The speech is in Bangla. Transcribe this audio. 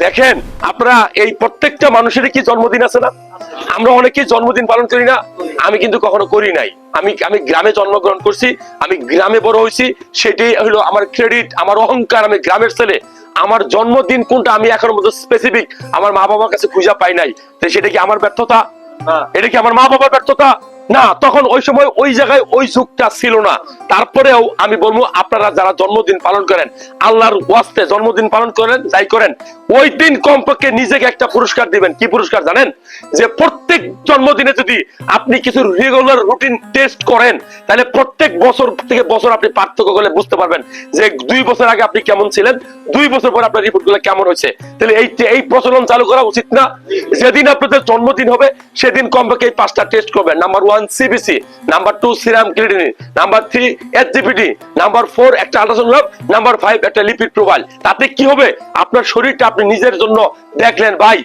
দেখেন আপনারা এই প্রত্যেকটা মানুষেরই কি জন্মদিন আছে না? আমরা অনেকেই জন্মদিন পালন করি না। আমি কিন্তু কখনো করি নাই। আমি আমি গ্রামে জন্মগ্রহণ করছি, আমি গ্রামে বড় হয়েছি, সেটাই হলো আমার ক্রেডিট, আমার অহংকার। আমি গ্রামের ছেলে। আমার জন্মদিন কোনটা আমি এখনো মধ্যে স্পেসিফিক আমার মা বাবার কাছে খুঁজে পাই নাই। তো সেটা কি আমার ব্যর্থতা? এটা কি আমার মা বাবার ব্যর্থতা? না, তখন ওই সময় ওই জায়গায় ওই যুগটা ছিল না। তারপরেও আমি বলবো আপনারা যারা জন্মদিন পালন করেন, আল্লাহর ওয়াস্তে জন্মদিন পালন করেন, যাই করেন, ওই দিন কমপক্ষে নিজেকে একটা পুরস্কার দিবেন। কি পুরস্কার জানেন? যে প্রত্যেক জন্মদিনে যদি আপনি কিছু রেগুলার রুটিন টেস্ট করেন, তাহলে প্রত্যেক বছর থেকে বছর আপনি পার্থক্য করলে বুঝতে পারবেন যে 2 বছর আগে আপনি কেমন ছিলেন, 2 বছর পর আপনার রিপোর্ট গুলো কেমন হয়েছে। তাহলে এই প্রচলন চালু করা উচিত না? যেদিন আপনাদের জন্মদিন হবে সেদিন কমপক্ষে এই 5টা টেস্ট করবেন। Number 1 CBC, number 2 serum creatinine, number 3 SGPT, number 4 একটা আল্ট্রাসোনোগ্রাফ, নাম্বার 5 একটা লিপিড প্রোফাইল। তাতে কি হবে? আপনার শরীরটা আপনি নিজের জন্য দেখলেন ভাই